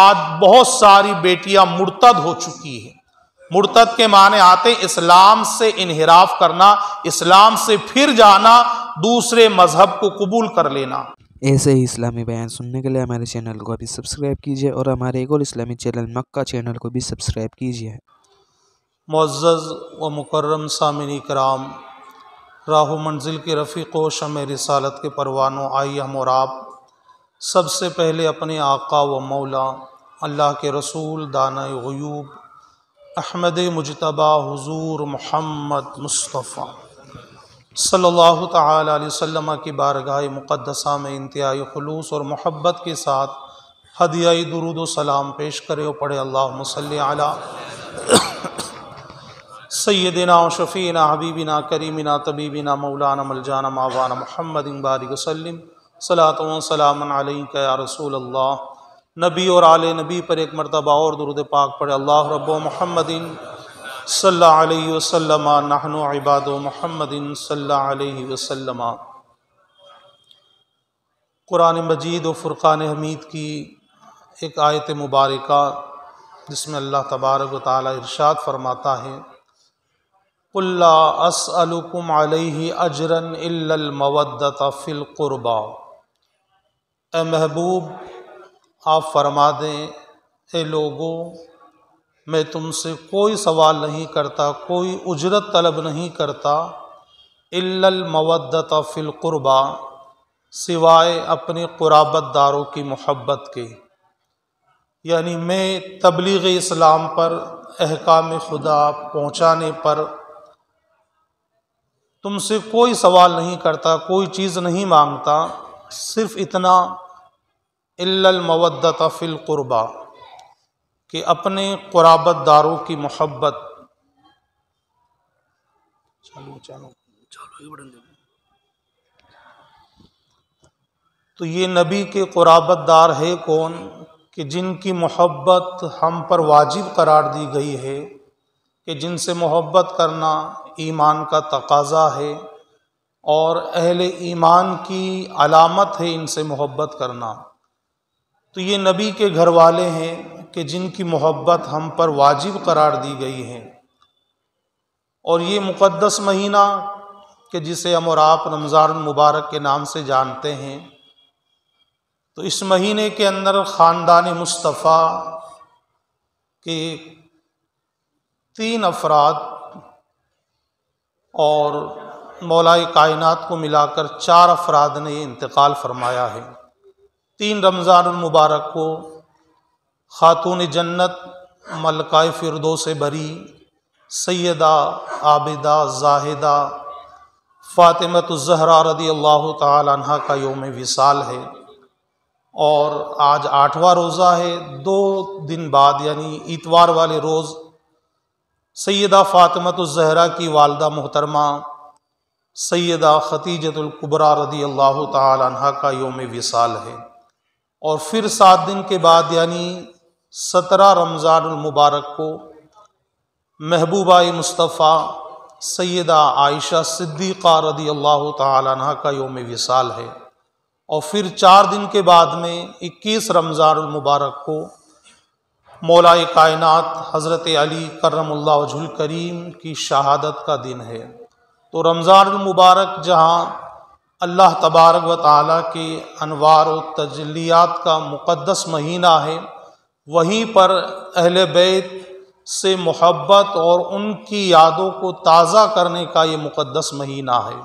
آج بہت ساری بیٹیاں مرتد ہو چکی ہیں۔ مرتد کے معنی آتے اسلام سے انحراف کرنا، اسلام سے پھر جانا، دوسرے مذہب کو قبول کر لینا۔ ایسے ہی اسلامی بیان سننے کے لیے ہمارے چینل کو ابھی سبسکرائب کیجیے اور ہمارے ایک اور اسلامی چینل مکہ چینل کو بھی سبسکرائب کیجیے۔ معزز و مکرم سامعین کرام، راہ و منزل کے رفیق و شمع رسالت کے پروانوں، آئیے ہم اور آپ سب سے پہلے اپنے آقا و مولا اللہ کے رسول دانۂ غیوب احمد مجتبیٰ حضور محمد مصطفیٰ صلی اللہ تعالی علیہ وسلم کی بارگاہ مقدسہ میں انتہائی خلوص اور محبت کے ساتھ ہدیہ درود و سلام پیش کرے اور پڑھے اللہم صلی علی سیدنا و شفینا حبیبنا کریمنا طبیبنا مولانا ملجانا مولانا محمد بارک وسلم صلاۃ و سلام علیک یا رسول اللہ۔ نبی اور آل نبی پر ایک مرتبہ اور درود پاک پڑھے اللہ رب محمد صلی اللہ علیہ وسلم نحن عباد محمد صلی اللہ علیہ وسلم۔ قرآن مجید و فرقان حمید کی ایک آیت مبارکہ جس میں اللہ تبارک و تعالی ارشاد فرماتا ہے قُلْ لَا أَسْأَلُكُمْ عَلَيْهِ أَجْرًا إِلَّا الْمَوَدَّةَ فِي الْقُرْبَى۔ اے محبوب آپ فرما دیں اے لوگو میں تم سے کوئی سوال نہیں کرتا، کوئی اجرت طلب نہیں کرتا، الا المودۃ فی القربى سوائے اپنے قرابت داروں کی محبت کے، یعنی میں تبلیغ اسلام پر، احکام خدا پہنچانے پر تم سے کوئی سوال نہیں کرتا، کوئی چیز نہیں مانگتا، صرف اتنا الا المودۃ فی القربى کہ اپنے قرابت داروں کی محبت۔ تو یہ نبی کے قرابت دار ہے کون کہ جن کی محبت ہم پر واجب قرار دی گئی ہے، کہ جن سے محبت کرنا ایمان کا تقاضا ہے اور اہل ایمان کی علامت ہے ان سے محبت کرنا۔ تو یہ نبی کے گھر والے ہیں کہ جن کی محبت ہم پر واجب قرار دی گئی ہے، اور یہ مقدس مہینہ کہ جسے ہم اور آپ رمضان المبارک کے نام سے جانتے ہیں، تو اس مہینے کے اندر خاندان مصطفیٰ کے 3 افراد اور مولائے کائنات کو ملا کر 4 افراد نے انتقال فرمایا ہے۔ 3 رمضان المبارک کو خاتون جنت ملکہ فردوس بری سیدہ عابدہ زاہدہ فاطمۃ الزہرا رضی اللہ تعالی عنہا کا یوم وصال ہے، اور آج 8واں روزہ ہے۔ 2 دن بعد یعنی اتوار والے روز سیدہ فاطمۃ الزہرا کی والدہ محترمہ سیدہ خدیجۃ الکبریٰ رضی اللہ تعالی عنہا کا یوم وصال ہے، اور پھر 7 دن کے بعد یعنی 17 رمضان المبارک کو محبوبہ مصطفیٰ سیدہ عائشہ صدیقہ رضی اللہ تعالی عنہا کا یوم وصال ہے، اور پھر 4 دن کے بعد میں 21 رمضان المبارک کو مولائے کائنات حضرت علی کرم اللہ وجہ الکریم کی شہادت کا دن ہے۔ تو رمضان المبارک جہاں اللہ تبارک و تعالیٰ کے انوار و تجلیات کا مقدس مہینہ ہے، وہیں پر اہل بیت سے محبت اور ان کی یادوں کو تازہ کرنے کا یہ مقدس مہینہ ہے۔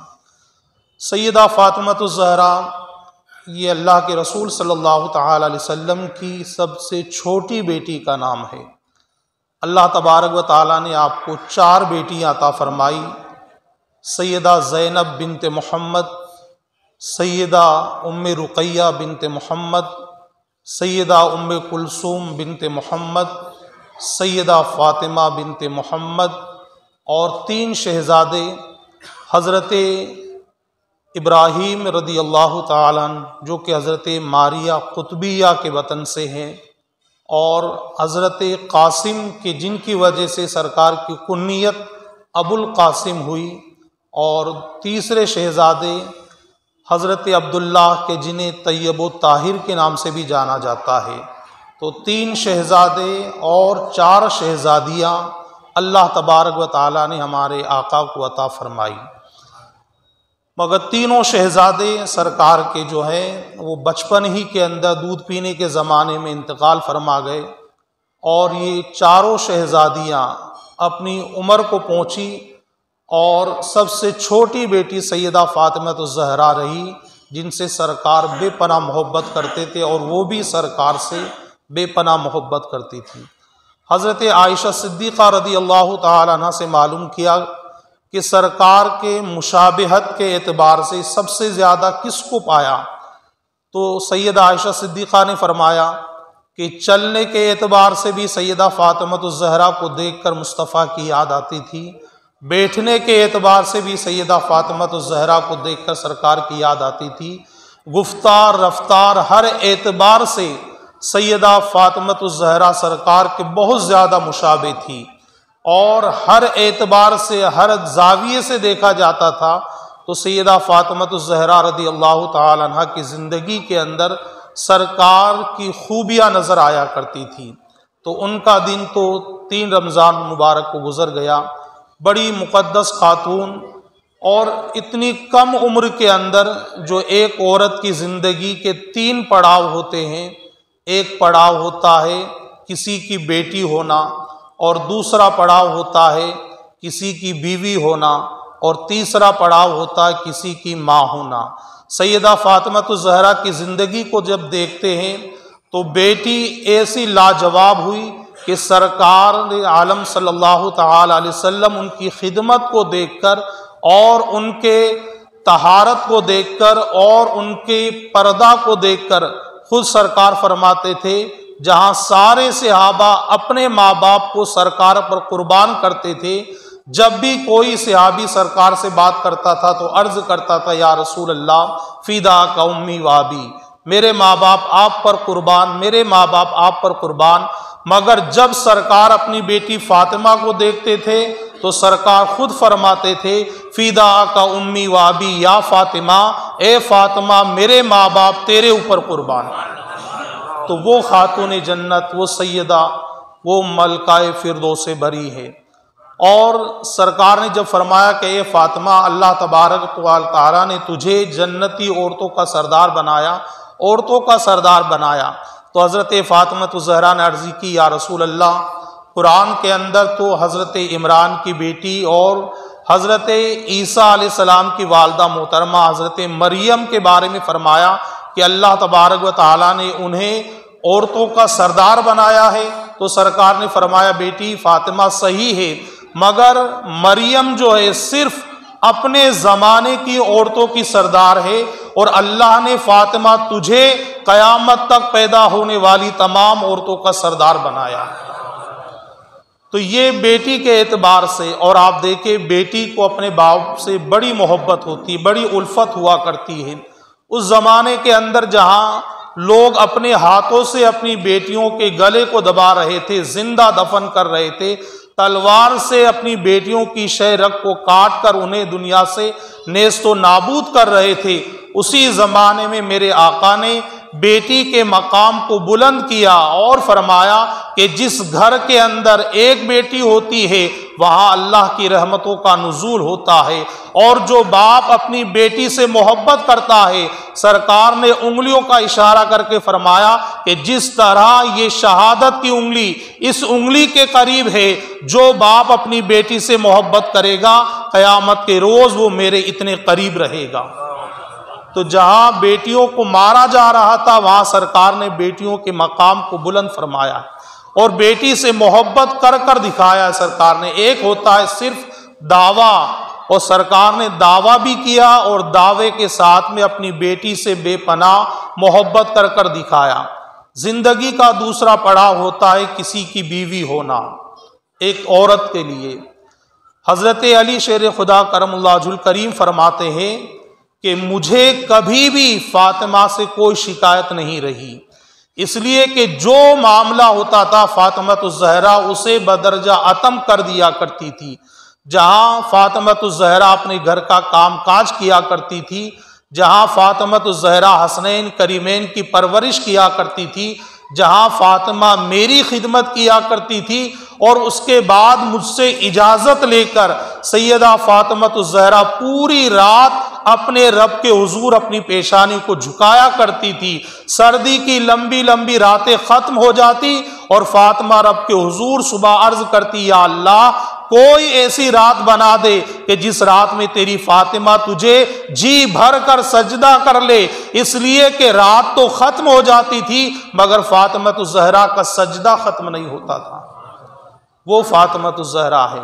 سیدہ فاطمۃ الزہرا یہ اللہ کے رسول صلی اللہ تعالی علیہ وسلم کی سب سے چھوٹی بیٹی کا نام ہے۔ اللہ تبارک و تعالیٰ نے آپ کو 4 بیٹیاں عطا فرمائی، سیدہ زینب بنت محمد، سیدہ ام رقیہ بنت محمد، سیدہ ام کلثوم بنت محمد، سیدہ فاطمہ بنت محمد، اور 3 شہزادے حضرت ابراہیم رضی اللہ تعالیٰ عنہ جو کہ حضرت ماریہ قطبیہ کے وطن سے ہیں، اور حضرت قاسم کے جن کی وجہ سے سرکار کی کنیت ابو القاسم ہوئی، اور تیسرے شہزادے حضرت عبداللہ کے جنہیں طیب و طاہر کے نام سے بھی جانا جاتا ہے۔ تو تو 3 شہزادے اور 4 شہزادیاں اللہ تبارک و تعالیٰ نے ہمارے آقا کو عطا فرمائی، مگر تینوں شہزادے سرکار کے جو ہیں وہ بچپن ہی کے اندر دودھ پینے کے زمانے میں انتقال فرما گئے، اور یہ چاروں شہزادیاں اپنی عمر کو پہنچی، اور سب سے چھوٹی بیٹی سیدہ فاطمہ الزہرا رہی، جن سے سرکار بے پناہ محبت کرتے تھے، اور وہ بھی سرکار سے بے پناہ محبت کرتی تھی۔ حضرت عائشہ صدیقہ رضی اللہ تعالی عنہ سے معلوم کیا کہ سرکار کے مشابہت کے اعتبار سے سب سے زیادہ کس کو پایا، تو سیدہ عائشہ صدیقہ نے فرمایا کہ چلنے کے اعتبار سے بھی سیدہ فاطمہ الزہرا کو دیکھ کر مصطفیٰ کی یاد آتی تھی، بیٹھنے کے اعتبار سے بھی سیدہ فاطمہ الزہرا کو دیکھ کر سرکار کی یاد آتی تھی، گفتار رفتار ہر اعتبار سے سیدہ فاطمہ الزہرا سرکار کے بہت زیادہ مشابہ تھی، اور ہر اعتبار سے ہر زاویے سے دیکھا جاتا تھا تو سیدہ فاطمہ الزہرا رضی اللہ تعالی عنہ کی زندگی کے اندر سرکار کی خوبیاں نظر آیا کرتی تھی۔ تو ان کا دن تو 3 رمضان مبارک کو گزر گیا۔ بڑی مقدس خاتون، اور اتنی کم عمر کے اندر جو ایک عورت کی زندگی کے 3 پڑاؤ ہوتے ہیں، ایک پڑاؤ ہوتا ہے کسی کی بیٹی ہونا، اور دوسرا پڑاؤ ہوتا ہے کسی کی بیوی ہونا، اور تیسرا پڑاؤ ہوتا ہے کسی کی ماں ہونا۔ سیدہ فاطمہ الزہرا کی زندگی کو جب دیکھتے ہیں تو بیٹی ایسی لاجواب ہوئی کہ سرکار عالم صلی اللہ تعالی علیہ وسلم ان کی خدمت کو دیکھ کر، اور ان کے طہارت کو دیکھ کر، اور ان کے پردہ کو دیکھ کر خود سرکار فرماتے تھے جہاں سارے صحابہ اپنے ماں باپ کو سرکار پر قربان کرتے تھے، جب بھی کوئی صحابی سرکار سے بات کرتا تھا تو عرض کرتا تھا یا رسول اللہ فداک امی و ابی، میرے ماں باپ آپ پر قربان، میرے ماں باپ آپ پر قربان۔ مگر جب سرکار اپنی بیٹی فاطمہ کو دیکھتے تھے تو سرکار خود فرماتے تھے فداک امی و ابی یا فاطمہ، اے فاطمہ میرے ماں باپ تیرے اوپر قربان۔ تو وہ خاتون جنت، وہ سیدہ، وہ ملکہ فردوس بری ہے۔ اور سرکار نے جب فرمایا کہ اے فاطمہ، اللہ تبارک و تعالیٰ نے تجھے جنتی عورتوں کا سردار بنایا، عورتوں کا سردار بنایا، تو حضرت فاطمہ الزہرا نے عرض کی یا رسول اللہ، قرآن کے اندر تو حضرت عمران کی بیٹی اور حضرت عیسیٰ علیہ السلام کی والدہ محترمہ حضرت مریم کے بارے میں فرمایا کہ اللہ تبارک و تعالیٰ نے انہیں عورتوں کا سردار بنایا ہے، تو سرکار نے فرمایا بیٹی فاطمہ صحیح ہے، مگر مریم جو ہے صرف اپنے زمانے کی عورتوں کی سردار ہے، اور اللہ نے فاطمہ تجھے قیامت تک پیدا ہونے والی تمام عورتوں کا سردار بنایا۔ تو یہ بیٹی کے اعتبار سے، اور آپ دیکھیں بیٹی کو اپنے باپ سے بڑی محبت ہوتی، بڑی الفت ہوا کرتی ہے۔ اس زمانے کے اندر جہاں لوگ اپنے ہاتھوں سے اپنی بیٹیوں کے گلے کو دبا رہے تھے، زندہ دفن کر رہے تھے، تلوار سے اپنی بیٹیوں کی شہ رگ کو کاٹ کر انہیں دنیا سے نیست و نابود کر رہے تھے، اسی زمانے میں میرے آقا نے بیٹی کے مقام کو بلند کیا اور فرمایا کہ جس گھر کے اندر ایک بیٹی ہوتی ہے وہاں اللہ کی رحمتوں کا نزول ہوتا ہے، اور جو باپ اپنی بیٹی سے محبت کرتا ہے، سرکار نے انگلیوں کا اشارہ کر کے فرمایا کہ جس طرح یہ شہادت کی انگلی اس انگلی کے قریب ہے، جو باپ اپنی بیٹی سے محبت کرے گا قیامت کے روز وہ میرے اتنے قریب رہے گا۔ تو جہاں بیٹیوں کو مارا جا رہا تھا وہاں سرکار نے بیٹیوں کے مقام کو بلند فرمایا، اور بیٹی سے محبت کر کر دکھایا سرکار نے۔ ایک ہوتا ہے صرف دعویٰ، اور سرکار نے دعویٰ بھی کیا، اور دعوے کے ساتھ میں اپنی بیٹی سے بے پناہ محبت کر کر دکھایا۔ زندگی کا دوسرا پڑاؤ ہوتا ہے کسی کی بیوی ہونا، ایک عورت کے لیے۔ حضرت علی شیر خدا کرم اللہ وجہہ الکریم فرماتے ہیں کہ مجھے کبھی بھی فاطمہ سے کوئی شکایت نہیں رہی، اس لیے کہ جو معاملہ ہوتا تھا فاطمہ الزہرا اسے بدرجہ اتم کر دیا کرتی تھی۔ جہاں فاطمہ الزہرا اپنے گھر کا کام کاج کیا کرتی تھی، جہاں فاطمہ الزہرا حسنین کریمین کی پرورش کیا کرتی تھی، جہاں فاطمہ میری خدمت کیا کرتی تھی اور اس کے بعد مجھ سے اجازت لے کر سیدہ فاطمہ الزہرا پوری رات اپنے رب کے حضور اپنی پیشانی کو جھکایا کرتی تھی۔ سردی کی لمبی لمبی راتیں ختم ہو جاتی اور فاطمہ رب کے حضور صبح عرض کرتی، یا اللہ کوئی ایسی رات بنا دے کہ جس رات میں تیری فاطمہ تجھے جی بھر کر سجدہ کر لے، اس لیے کہ رات تو ختم ہو جاتی تھی مگر فاطمہ الزہرا کا سجدہ ختم نہیں ہوتا تھا۔ وہ فاطمہ الزہرا ہے۔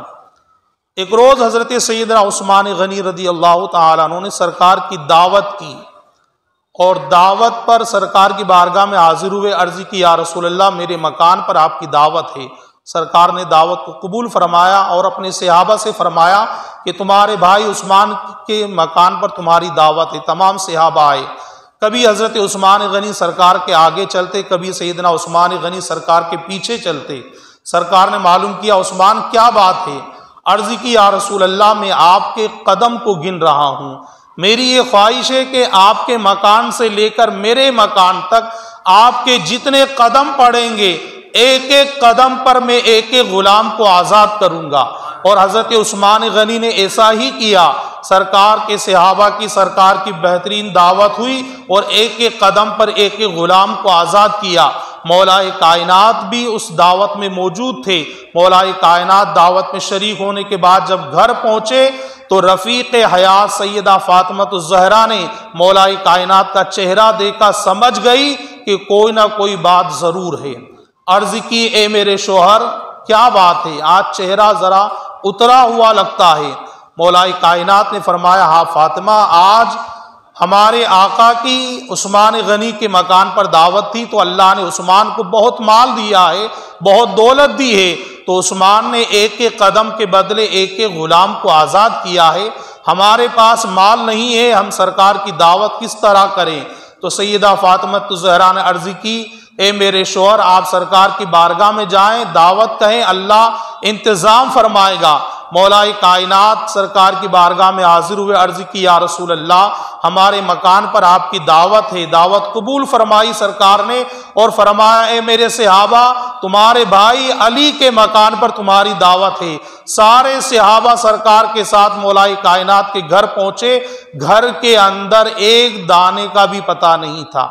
ایک روز حضرت سیدنا عثمان غنی رضی اللہ تعالیٰ عنہ نے سرکار کی دعوت کی اور دعوت پر سرکار کی بارگاہ میں حاضر ہوئے، عرض کی یا رسول اللہ میرے مکان پر آپ کی دعوت ہے۔ سرکار نے دعوت کو قبول فرمایا اور اپنے صحابہ سے فرمایا کہ تمہارے بھائی عثمان کے مکان پر تمہاری دعوت ہے۔ تمام صحابہ آئے، کبھی حضرت عثمان غنی سرکار کے آگے چلتے، کبھی سیدنا عثمان غنی سرکار کے پیچھے چلتے۔ سرکار نے معلوم کیا عثمان کیا بات ہے؟ عرض کی یا رسول اللہ میں آپ کے قدم کو گن رہا ہوں، میری یہ خواہش ہے کہ آپ کے مکان سے لے کر میرے مکان تک آپ کے جتنے قدم پڑیں گے ایک ایک قدم پر میں ایک ایک غلام کو آزاد کروں گا۔ اور حضرت عثمان غنی نے ایسا ہی کیا۔ سرکار کے صحابہ کی سرکار کی بہترین دعوت ہوئی اور ایک ایک قدم پر ایک ایک غلام کو آزاد کیا۔ مولا کائنات بھی اس دعوت میں موجود تھے۔ مولا کائنات دعوت میں شریک ہونے کے بعد جب گھر پہنچے تو رفیق حیات سیدہ فاطمہ الزہرا نے مولا کائنات کا چہرہ دیکھا، سمجھ گئی کہ کوئی نہ کوئی بات ضرور ہے۔ عرض کی اے میرے شوہر کیا بات ہے؟ آج چہرہ ذرا اترا ہوا لگتا ہے۔ مولا کائنات نے فرمایا ہاں فاطمہ، آج ہمارے آقا کی عثمان غنی کے مکان پر دعوت تھی تو اللہ نے عثمان کو بہت مال دیا ہے، بہت دولت دی ہے، تو عثمان نے ایک ایک قدم کے بدلے ایک ایک غلام کو آزاد کیا ہے۔ ہمارے پاس مال نہیں ہے، ہم سرکار کی دعوت کس طرح کریں؟ تو سیدہ فاطمہ الزہرا نے عرض کی اے میرے شوہر آپ سرکار کی بارگاہ میں جائیں، دعوت کہیں، اللہ انتظام فرمائے گا۔ مولا کائنات سرکار کی بارگاہ میں حاضر ہوئے، عرض کی یا رسول اللہ ہمارے مکان پر آپ کی دعوت ہے۔ دعوت قبول فرمائی سرکار نے اور فرمایا اے میرے صحابہ تمہارے بھائی علی کے مکان پر تمہاری دعوت ہے۔ سارے صحابہ سرکار کے ساتھ مولا کائنات کے گھر پہنچے۔ گھر کے اندر ایک دانے کا بھی پتہ نہیں تھا،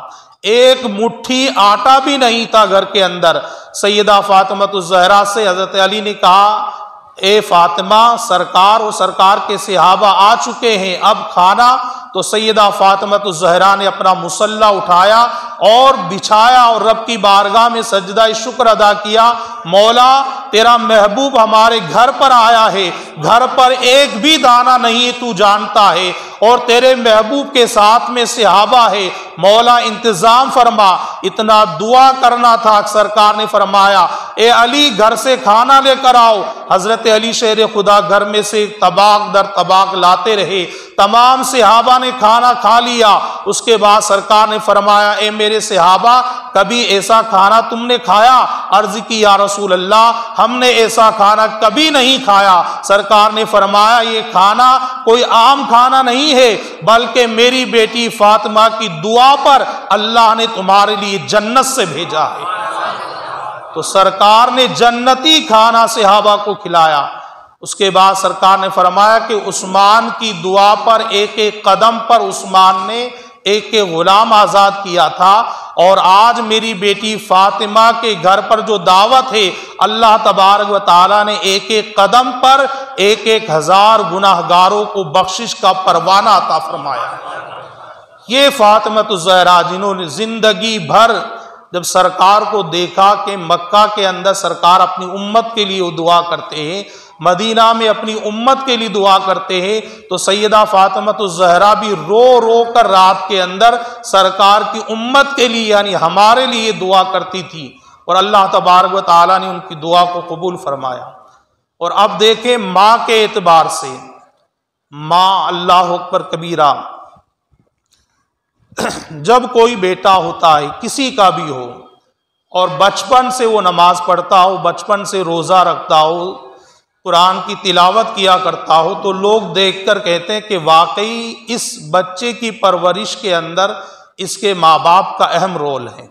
ایک مٹھی آٹا بھی نہیں تھا گھر کے اندر۔ سیدہ فاطمہ الزہرا سے حضرت علی نے کہا اے فاطمہ سرکار اور سرکار کے صحابہ آ چکے ہیں، اب کھانا۔ تو سیدہ فاطمہ الزہرا نے اپنا مصلی اٹھایا اور بچھایا اور رب کی بارگاہ میں سجدہ شکر ادا کیا، مولا تیرا محبوب ہمارے گھر پر آیا ہے، گھر پر ایک بھی دانہ نہیں تو جانتا ہے، اور تیرے محبوب کے ساتھ میں صحابہ ہے، مولا انتظام فرما۔ اتنا دعا کرنا تھا، سرکار نے فرمایا اے علی گھر سے کھانا لے کر آؤ۔ حضرت علی شیر خدا گھر میں سے طباق در طباق لاتے رہے، تمام صحابہ نے کھانا کھا لیا۔ اس کے بعد سرکار نے فرمایا اے میرے صحابہ کبھی ایسا کھانا تم نے کھایا؟ عرض کی یا رسول اللہ ہم نے ایسا کھانا کبھی نہیں کھایا۔ سرکار نے فرمایا یہ کھانا کوئی عام کھانا نہیں ہے، بلکہ میری بیٹی فاطمہ کی دعا پر اللہ نے تمہارے لیے جنت سے بھیجا ہے۔ تو سرکار نے جنتی کھانا صحابہ کو کھلایا۔ اس کے بعد سرکار نے فرمایا کہ عثمان کی دعا پر ایک ایک قدم پر عثمان نے ایک ایک غلام آزاد کیا تھا، اور آج میری بیٹی فاطمہ کے گھر پر جو دعوت ہے اللہ تبارک و تعالیٰ نے ایک ایک قدم پر ایک ایک ہزار گناہگاروں کو بخشش کا پروانہ عطا فرمایا۔ یہ فاطمہ الزہرا جنہوں نے زندگی بھر جب سرکار کو دیکھا کہ مکہ کے اندر سرکار اپنی امت کے لیے دعا کرتے ہیں، مدینہ میں اپنی امت کے لیے دعا کرتے ہیں، تو سیدہ فاطمہ الزہرا بھی رو رو کر رات کے اندر سرکار کی امت کے لیے یعنی ہمارے لیے دعا کرتی تھی، اور اللہ تبارک و تعالیٰ نے ان کی دعا کو قبول فرمایا۔ اور اب دیکھیں ماں کے اعتبار سے، ماں اللہ اکبر کبیرہ، جب کوئی بیٹا ہوتا ہے کسی کا بھی ہو اور بچپن سے وہ نماز پڑھتا ہو، بچپن سے روزہ رکھتا ہو، قرآن کی تلاوت کیا کرتا ہو، تو لوگ دیکھ کر کہتے ہیں کہ واقعی اس بچے کی پرورش کے اندر اس کے ماں باپ کا اہم رول ہے۔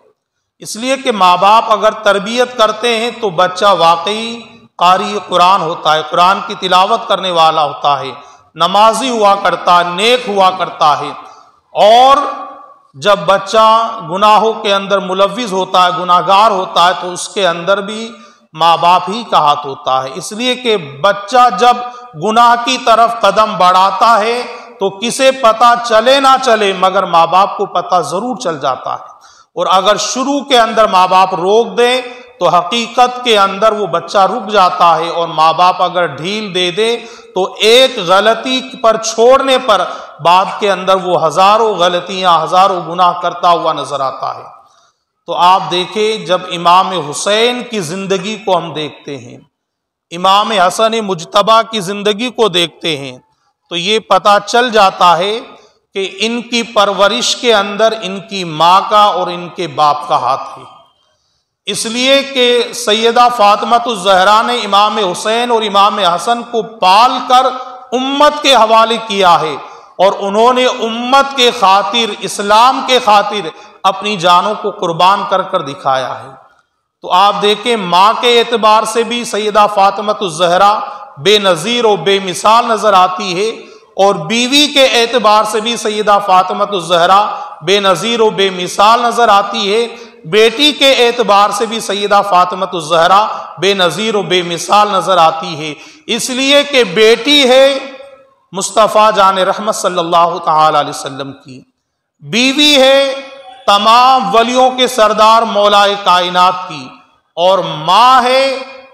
اس لیے کہ ماں باپ اگر تربیت کرتے ہیں تو بچہ واقعی قاری قرآن ہوتا ہے، قرآن کی تلاوت کرنے والا ہوتا ہے، نمازی ہوا کرتا ہے، نیک ہوا کرتا ہے۔ اور جب بچہ گناہوں کے اندر ملوث ہوتا ہے، گناہگار ہوتا ہے، تو اس کے اندر بھی ماں باپ ہی کا ہاتھ ہوتا ہے۔ اس لیے کہ بچہ جب گناہ کی طرف قدم بڑھاتا ہے تو کسے پتہ چلے نہ چلے مگر ماں باپ کو پتہ ضرور چل جاتا ہے، اور اگر شروع کے اندر ماں باپ روک دیں تو حقیقت کے اندر وہ بچہ رک جاتا ہے، اور ماں باپ اگر ڈھیل دے دے تو ایک غلطی پر چھوڑنے پر بعد کے اندر وہ ہزاروں غلطیاں، ہزاروں گناہ کرتا ہوا نظر آتا ہے۔ تو آپ دیکھیں، جب امام حسین کی زندگی کو ہم دیکھتے ہیں، امام حسن مجتبیٰ کی زندگی کو دیکھتے ہیں، تو یہ پتہ چل جاتا ہے کہ ان کی پرورش کے اندر ان کی ماں کا اور ان کے باپ کا ہاتھ ہے۔ اس لیے کہ سیدہ فاطمہ الزہرا نے امام حسین اور امام حسن کو پال کر امت کے حوالے کیا ہے، اور انہوں نے امت کے خاطر، اسلام کے خاطر اپنی جانوں کو قربان کر کر دکھایا ہے۔ تو آپ دیکھیں، ماں کے اعتبار سے بھی سیدہ فاطمہ الزہرا بے نظیر و بے مثال نظر آتی ہے، اور بیوی کے اعتبار سے بھی سیدہ فاطمہ الزہرا بے نظیر و بے مثال نظر آتی ہے، بیٹی کے اعتبار سے بھی سیدہ فاطمہ الزہرا بے نظیر و بے مثال نظر آتی ہے، اس لیے کہ بیٹی ہے مصطفیٰ جان رحمت صلی اللہ تعالی علیہ وسلم کی، بیوی ہے تمام ولیوں کے سردار مولائے کائنات کی، اور ماں ہے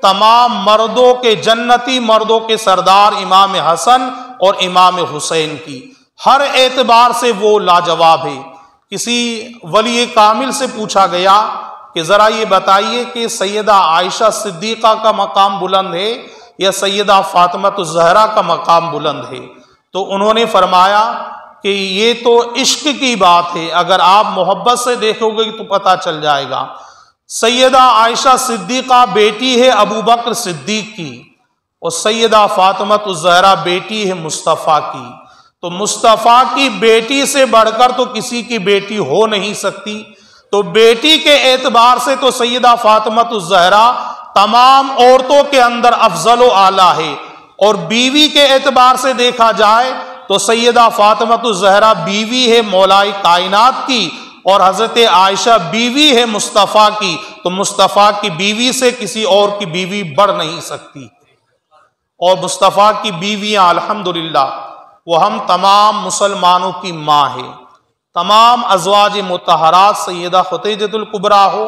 تمام مردوں کے، جنتی مردوں کے سردار امام حسن اور امام حسین کی۔ ہر اعتبار سے وہ لاجواب ہے۔ کسی ولی کامل سے پوچھا گیا کہ ذرا یہ بتائیے کہ سیدہ عائشہ صدیقہ کا مقام بلند ہے یا سیدہ فاطمہ الزہرا کا مقام بلند ہے؟ تو انہوں نے فرمایا کہ یہ تو عشق کی بات ہے، اگر آپ محبت سے دیکھو گے تو پتہ چل جائے گا۔ سیدہ عائشہ صدیقہ بیٹی ہے ابو بکر صدیق کی، اور سیدہ فاطمہ الزہرا بیٹی ہے مصطفیٰ کی۔ تو مصطفیٰ کی بیٹی سے بڑھ کر تو کسی کی بیٹی ہو نہیں سکتی، تو بیٹی کے اعتبار سے تو سیدہ فاطمہ الزہرا تمام عورتوں کے اندر افضل و اعلیٰ ہے، اور بیوی کے اعتبار سے دیکھا جائے تو سیدہ فاطمہ الزہرا بیوی ہے مولائے کائنات کی، اور حضرت عائشہ بیوی ہے مصطفیٰ کی، تو مصطفیٰ کی بیوی سے کسی اور کی بیوی بڑھ نہیں سکتی۔ اور مصطفیٰ کی بیویاں الحمدللہ وہ ہم تمام مسلمانوں کی ماں ہے۔ تمام ازواج مطہرات، سیدہ خدیجہ الکبریٰ ہو،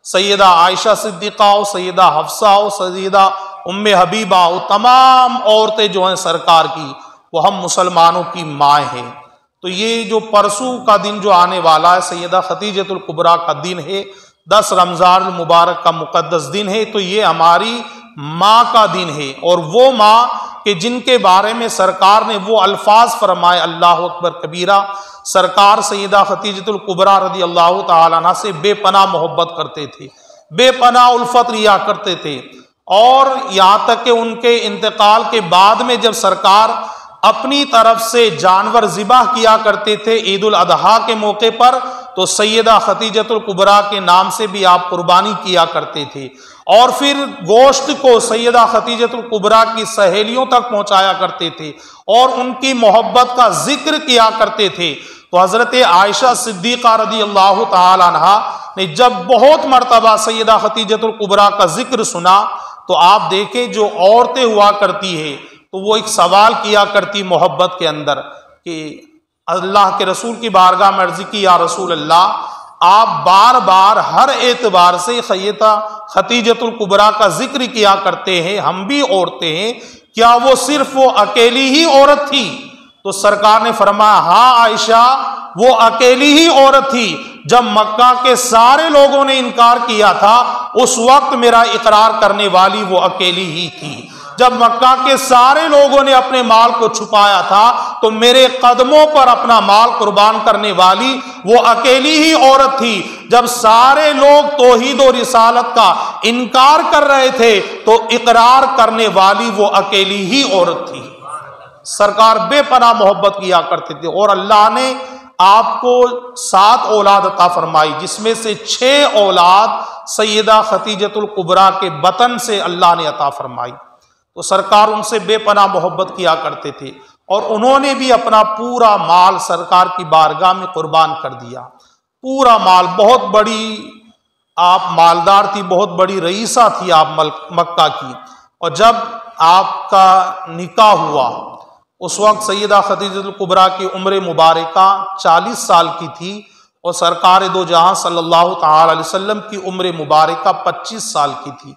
سیدہ عائشہ صدیقہ ہو، سیدہ حفصہ ہو، سیدہ ام حبیبہ ہو، تمام عورتیں جو ہیں سرکار کی وہ ہم مسلمانوں کی ماں ہیں۔ تو یہ جو پرسوں کا دن جو آنے والا ہے، سیدہ خدیجہ الکبریٰ کا دن ہے، 10 رمضان المبارک کا مقدس دن ہے، تو یہ ہماری ماں کا دن ہے، اور وہ ماں کہ جن کے بارے میں سرکار نے وہ الفاظ فرمائے، اللہ اکبر کبیرہ۔ سرکار سیدہ خدیجہ الکبریٰ رضی اللہ تعالیٰ عنہ سے بے پناہ محبت کرتے تھے، بے پناہ الفت ریا کرتے تھے، اور یہاں تک کہ ان کے انتقال کے بعد میں جب سرکار اپنی طرف سے جانور ذبح کیا کرتے تھے عید الاضحیٰ کے موقع پر، تو سیدہ خدیجہ الکبریٰ کے نام سے بھی آپ قربانی کیا کرتے تھے، اور پھر گوشت کو سیدہ خدیجہ الکبریٰ کی سہیلیوں تک پہنچایا کرتے تھے، اور ان کی محبت کا ذکر کیا کرتے تھے۔ تو حضرت عائشہ صدیقہ رضی اللہ تعالی عنہا نے جب بہت مرتبہ سیدہ خدیجہ الکبریٰ کا ذکر سنا، تو آپ دیکھیں جو عورتیں ہوا کرتی ہے تو وہ ایک سوال کیا کرتی محبت کے اندر کہ اللہ کے رسول کی بارگاہ میں عرض کی، یا رسول اللہ، آپ بار بار ہر اعتبار سے سیدہ خدیجہ الکبریٰ کا ذکر کیا کرتے ہیں، ہم بھی عورتیں ہیں، کیا وہ صرف وہ اکیلی ہی عورت تھی؟ تو سرکار نے فرمایا، ہاں عائشہ، وہ اکیلی ہی عورت تھی۔ جب مکہ کے سارے لوگوں نے انکار کیا تھا، اس وقت میرا اقرار کرنے والی وہ اکیلی ہی تھی۔ جب مکہ کے سارے لوگوں نے اپنے مال کو چھپایا تھا، تو میرے قدموں پر اپنا مال قربان کرنے والی وہ اکیلی ہی عورت تھی۔ جب سارے لوگ توحید و رسالت کا انکار کر رہے تھے، تو اقرار کرنے والی وہ اکیلی ہی عورت تھی۔ سرکار بے پناہ محبت کیا کرتے تھے، اور اللہ نے آپ کو 7 اولاد عطا فرمائی، جس میں سے 6 اولاد سیدہ خدیجۃ الکبریٰ کے بطن سے اللہ نے عطا فرمائی۔ تو سرکار ان سے بے پناہ محبت کیا کرتے تھے، اور انہوں نے بھی اپنا پورا مال سرکار کی بارگاہ میں قربان کر دیا، پورا مال۔ بہت بڑی آپ مالدار تھی، بہت بڑی رئیسہ تھی آپ مکہ کی۔ اور جب آپ کا نکاح ہوا اس وقت سیدہ خدیجۃ الکبریٰ کی عمر مبارکہ 40 سال کی تھی، اور سرکار دو جہاں صلی اللہ تعالی علیہ وسلم کی عمر مبارکہ 25 سال کی تھی۔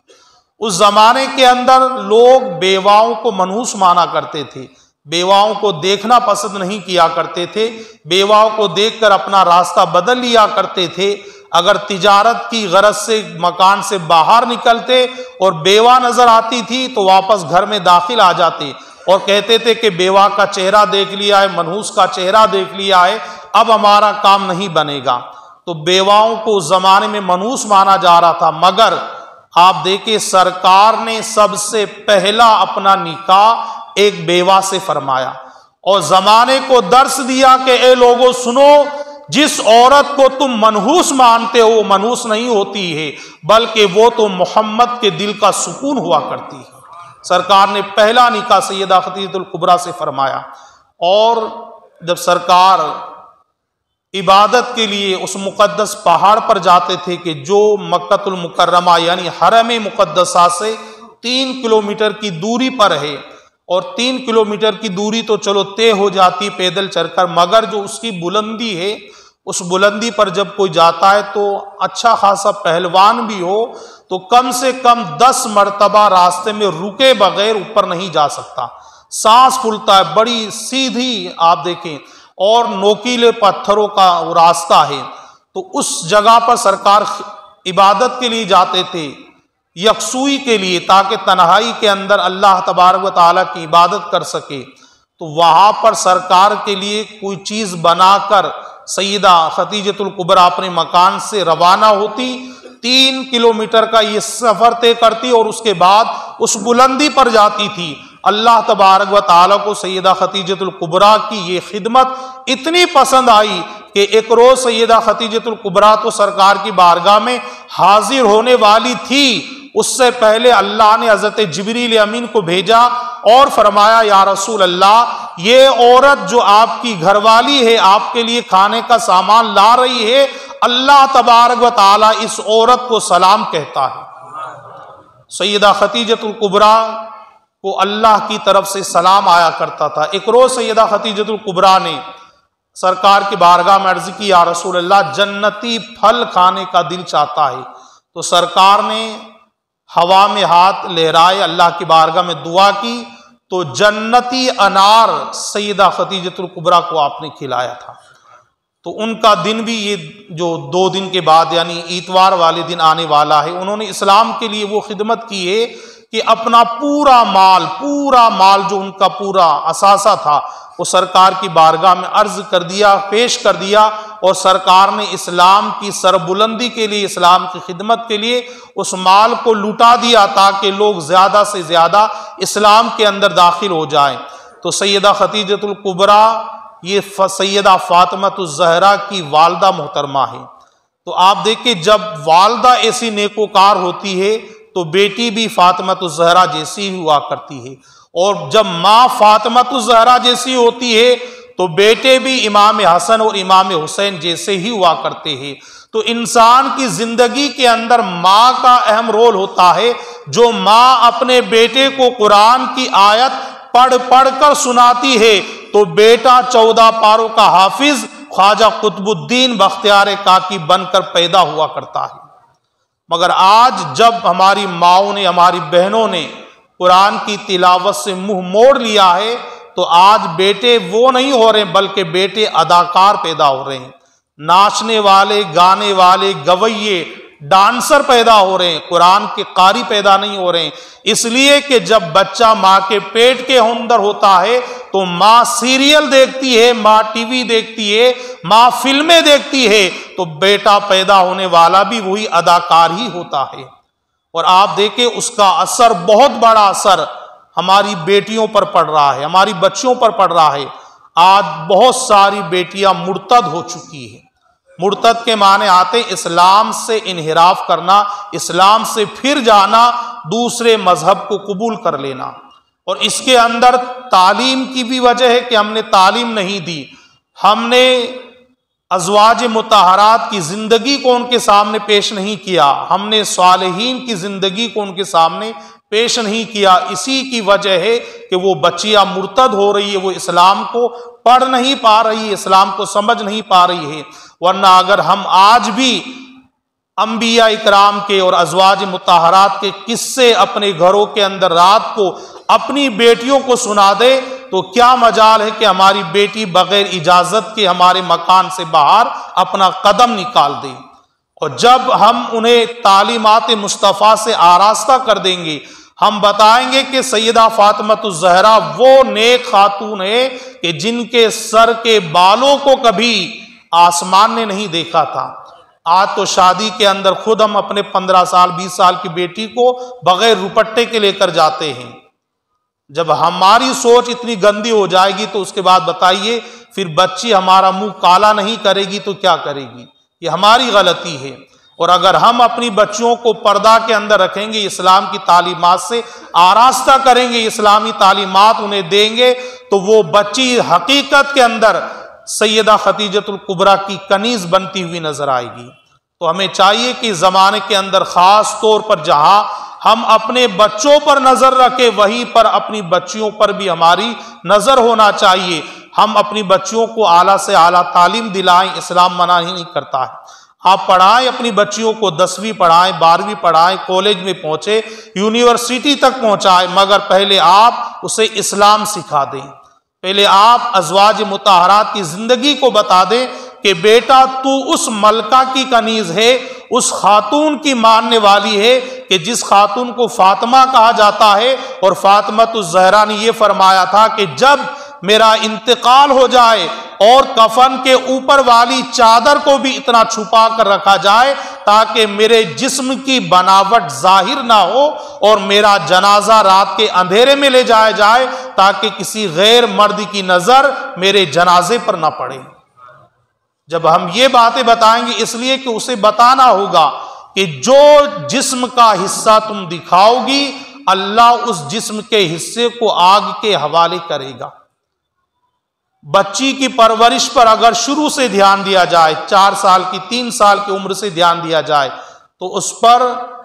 اس زمانے کے اندر لوگ بیواؤں کو منحوس مانا کرتے تھے، بیواؤں کو دیکھنا پسند نہیں کیا کرتے تھے، بیواؤں کو دیکھ کر اپنا راستہ بدل لیا کرتے تھے۔ اگر تجارت کی غرض سے مکان سے باہر نکلتے اور بیوہ نظر آتی تھی تو واپس گھر میں داخل آ جاتے اور کہتے تھے کہ بیوہ کا چہرہ دیکھ لیا ہے، منحوس کا چہرہ دیکھ لیا ہے، اب ہمارا کام نہیں بنے گا۔ تو بیواؤں کو اس زمانے میں منحوس مانا جا رہا تھا، مگر آپ دیکھیں سرکار نے سب سے پہلا اپنا نکاح ایک بیوہ سے فرمایا، اور زمانے کو درس دیا کہ اے لوگوں سنو، جس عورت کو تم منحوس مانتے ہو وہ منحوس نہیں ہوتی ہے، بلکہ وہ تو محمد کے دل کا سکون ہوا کرتی ہے۔ سرکار نے پہلا نکاح سیدہ خدیجۃ الکبریٰ سے فرمایا، اور جب سرکار عبادت کے لیے اس مقدس پہاڑ پر جاتے تھے کہ جو مکہ المکرمہ یعنی حرم مقدسہ سے 3 کلومیٹر کی دوری پر ہے، اور 3 کلومیٹر کی دوری تو چلو طے ہو جاتی پیدل چل کر، مگر جو اس کی بلندی ہے، اس بلندی پر جب کوئی جاتا ہے تو اچھا خاصا پہلوان بھی ہو تو کم سے کم 10 مرتبہ راستے میں رکے بغیر اوپر نہیں جا سکتا، سانس پھولتا ہے، بڑی سیدھی آپ دیکھیں اور نوکیلے پتھروں کا راستہ ہے۔ تو اس جگہ پر سرکار عبادت کے لیے جاتے تھے، یکسوئی کے لیے، تاکہ تنہائی کے اندر اللہ تبارک و تعالیٰ کی عبادت کر سکے۔ تو وہاں پر سرکار کے لیے کوئی چیز بنا کر سیدہ خدیجۃ الکبریٰ اپنے مکان سے روانہ ہوتی، 3 کلومیٹر کا یہ سفر طے کرتی، اور اس کے بعد اس بلندی پر جاتی تھی۔ اللہ تبارک و تعالیٰ کو سیدہ خدیجۃ الکبریٰ کی یہ خدمت اتنی پسند آئی کہ ایک روز سیدہ خدیجۃ الکبریٰ تو سرکار کی بارگاہ میں حاضر ہونے والی تھی، اس سے پہلے اللہ نے حضرت جبریل امین کو بھیجا اور فرمایا یا رسول اللہ، یہ عورت جو آپ کی گھر والی ہے آپ کے لیے کھانے کا سامان لا رہی ہے، اللہ تبارک و تعالیٰ اس عورت کو سلام کہتا ہے۔ سیدہ خدیجۃ الکبریٰ کو اللہ کی طرف سے سلام آیا کرتا تھا۔ ایک روز سیدہ خدیجۃ الکبریٰ نے سرکار کی بارگاہ میں عرض کی یا رسول اللہ، جنتی پھل کھانے کا دل چاہتا ہے۔ تو سرکار نے ہوا میں ہاتھ لہرائے، اللہ کی بارگاہ میں دعا کی، تو جنتی انار سیدہ خدیجۃ الکبریٰ کو آپ نے کھلایا تھا۔ تو ان کا دن بھی یہ جو 2 دن کے بعد یعنی اتوار والے دن آنے والا ہے، انہوں نے اسلام کے لیے وہ خدمت کی ہے کہ اپنا پورا مال جو ان کا پورا اثاثہ تھا وہ سرکار کی بارگاہ میں عرض کر دیا، پیش کر دیا، اور سرکار نے اسلام کی سربلندی کے لیے، اسلام کی خدمت کے لیے اس مال کو لوٹا دیا تاکہ لوگ زیادہ سے زیادہ اسلام کے اندر داخل ہو جائیں۔ تو سیدہ خدیجۃ الکبریٰ یہ سیدہ فاطمۃ الزہرا کی والدہ محترمہ ہے۔ تو آپ دیکھیں جب والدہ ایسی نیکوکار ہوتی ہے تو بیٹی بھی فاطمۃ الزہرا جیسی ہوا کرتی ہے، اور جب ماں فاطمۃ الزہرا جیسی ہوتی ہے تو بیٹے بھی امام حسن اور امام حسین جیسے ہی ہوا کرتے ہیں۔ تو انسان کی زندگی کے اندر ماں کا اہم رول ہوتا ہے۔ جو ماں اپنے بیٹے کو قرآن کی آیت پڑھ کر سناتی ہے تو بیٹا 14 پاروں کا حافظ خواجہ قطب الدین بختیار کاکی بن کر پیدا ہوا کرتا ہے۔ مگر آج جب ہماری ماؤں نے، ہماری بہنوں نے قرآن کی تلاوت سے منہ موڑ لیا ہے تو آج بیٹے وہ نہیں ہو رہے بلکہ بیٹے اداکار پیدا ہو رہے ہیں، ناچنے والے، گانے والے، گویے، ڈانسر پیدا ہو رہے ہیں، قرآن کے قاری پیدا نہیں ہو رہے ہیں۔ اس لیے کہ جب بچہ ماں کے پیٹ کے اندر ہوتا ہے تو ماں سیریل دیکھتی ہے، ماں ٹی وی دیکھتی ہے، ماں فلمیں دیکھتی ہے، تو بیٹا پیدا ہونے والا بھی وہی اداکار ہی ہوتا ہے۔ اور آپ دیکھیں اس کا اثر، بہت بڑا اثر ہماری بیٹیوں پر پڑ رہا ہے، ہماری بچیوں پر پڑ رہا ہے۔ آج بہت ساری بیٹیاں مرتد ہو چکی ہیں۔ مرتد کے معنی آتے اسلام سے انحراف کرنا، اسلام سے پھر جانا، دوسرے مذہب کو قبول کر لینا۔ اور اس کے اندر تعلیم کی بھی وجہ ہے کہ ہم نے تعلیم نہیں دی، ہم نے ازواج مطہرات کی زندگی کو ان کے سامنے پیش نہیں کیا، ہم نے صالحین کی زندگی کو ان کے سامنے پیش نہیں کیا۔ اسی کی وجہ ہے کہ وہ بچیاں مرتد ہو رہی ہے، وہ اسلام کو پڑھ نہیں پا رہی ہے، اسلام کو سمجھ نہیں پا رہی ہے۔ ورنہ اگر ہم آج بھی انبیاء اکرام کے اور ازواج مطہرات کے قصے اپنے گھروں کے اندر رات کو اپنی بیٹیوں کو سنا دے تو کیا مجال ہے کہ ہماری بیٹی بغیر اجازت کے ہمارے مکان سے باہر اپنا قدم نکال دے۔ اور جب ہم انہیں تعلیمات مصطفیٰ سے آراستہ کر دیں گے، ہم بتائیں گے کہ سیدہ فاطمہ الزہرا وہ نیک خاتون ہے کہ جن کے سر کے بالوں کو کبھی آسمان نے نہیں دیکھا تھا۔ آج تو شادی کے اندر خود ہم اپنے 15 سال 20 سال کی بیٹی کو بغیر روپٹے کے لے کر جاتے ہیں۔ جب ہماری سوچ اتنی گندی ہو جائے گی تو اس کے بعد بتائیے پھر بچی ہمارا منہ کالا نہیں کرے گی تو کیا کرے گی؟ یہ ہماری غلطی ہے۔ اور اگر ہم اپنی بچیوں کو پردہ کے اندر رکھیں گے، اسلام کی تعلیمات سے آراستہ کریں گے، اسلامی تعلیمات انہیں دیں گے، تو وہ بچی حقیقت کے اندر سیدہ خدیجۃ الکبریٰ کی کنیز بنتی ہوئی نظر آئے گی۔ تو ہمیں چاہیے کہ زمانے کے اندر خاص طور پر جہاں ہم اپنے بچوں پر نظر رکھیں وہیں پر اپنی بچیوں پر بھی ہماری نظر ہونا چاہیے۔ ہم اپنی بچیوں کو اعلیٰ سے اعلیٰ تعلیم دلائیں، اسلام منع ہی نہیں کرتا ہے۔ آپ پڑھائیں اپنی بچیوں کو، 10ویں پڑھائیں، 12ویں پڑھائیں، کالج میں پہنچے، یونیورسٹی تک پہنچائیں، مگر پہلے آپ اسے اسلام سکھا دیں، پہلے آپ ازواج مطہرات کی زندگی کو بتا دیں کہ بیٹا تو اس ملکہ کی کنیز ہے، اس خاتون کی ماننے والی ہے کہ جس خاتون کو فاطمہ کہا جاتا ہے، اور فاطمہ الزہرا نے یہ فرمایا تھا کہ جب میرا انتقال ہو جائے اور کفن کے اوپر والی چادر کو بھی اتنا چھپا کر رکھا جائے تاکہ میرے جسم کی بناوٹ ظاہر نہ ہو، اور میرا جنازہ رات کے اندھیرے میں لے جایا جائے تاکہ کسی غیر مرد کی نظر میرے جنازے پر نہ پڑے۔ جب ہم یہ باتیں بتائیں گے اس لیے کہ اسے بتانا ہوگا کہ جو جسم کا حصہ تم دکھاؤ گی اللہ اس جسم کے حصے کو آگ کے حوالے کرے گا۔ بچی کی پرورش پر اگر شروع سے دھیان دیا جائے، 4 سال کی 3 سال کی عمر سے دھیان دیا جائے تو اس پر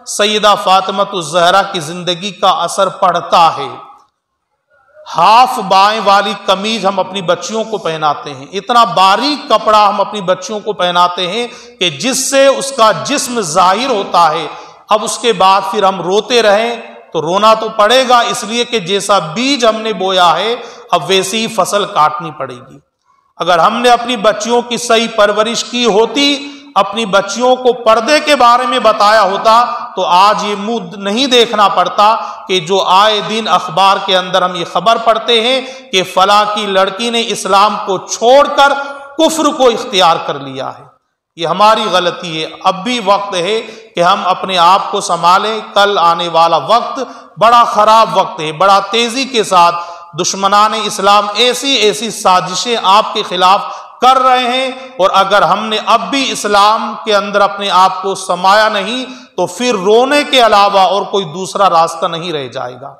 سیدہ فاطمہ الزہرا کی زندگی کا اثر پڑتا ہے۔ ہاف بائیں والی قمیض ہم اپنی بچیوں کو پہناتے ہیں، اتنا باریک کپڑا ہم اپنی بچیوں کو پہناتے ہیں کہ جس سے اس کا جسم ظاہر ہوتا ہے۔ اب اس کے بعد پھر ہم روتے رہیں تو رونا تو پڑے گا، اس لیے کہ جیسا بیج ہم نے بویا ہے اب ویسی ہی فصل کاٹنی پڑے گی۔ اگر ہم نے اپنی بچیوں کی صحیح پرورش کی ہوتی، اپنی بچیوں کو پردے کے بارے میں بتایا ہوتا تو آج یہ منہ نہیں دیکھنا پڑتا کہ جو آئے دن اخبار کے اندر ہم یہ خبر پڑھتے ہیں کہ فلاں کی لڑکی نے اسلام کو چھوڑ کر کفر کو اختیار کر لیا ہے۔ یہ ہماری غلطی ہے۔ اب بھی وقت ہے کہ ہم اپنے آپ کو سنبھالیں، کل آنے والا وقت بڑا خراب وقت ہے۔ بڑا تیزی کے ساتھ دشمنان اسلام ایسی سازشیں آپ کے خلاف کر رہے ہیں، اور اگر ہم نے اب بھی اسلام کے اندر اپنے آپ کو سمایا نہیں تو پھر رونے کے علاوہ اور کوئی دوسرا راستہ نہیں رہ جائے گا۔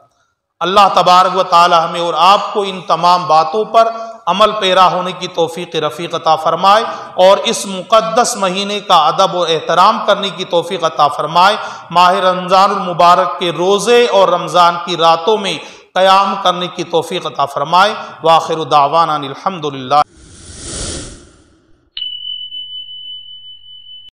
اللہ تبارک و تعالی ہمیں اور آپ کو ان تمام باتوں پر عمل پیرا ہونے کی توفیق رفیق عطا فرمائے، اور اس مقدس مہینے کا ادب و احترام کرنے کی توفیق عطا فرمائے۔ ماہ رمضان المبارک کے روزے اور رمضان کی راتوں میں قیام کرنے کی توفیق عطا فرمائے۔ وآخر دعوانا الحمدللہ۔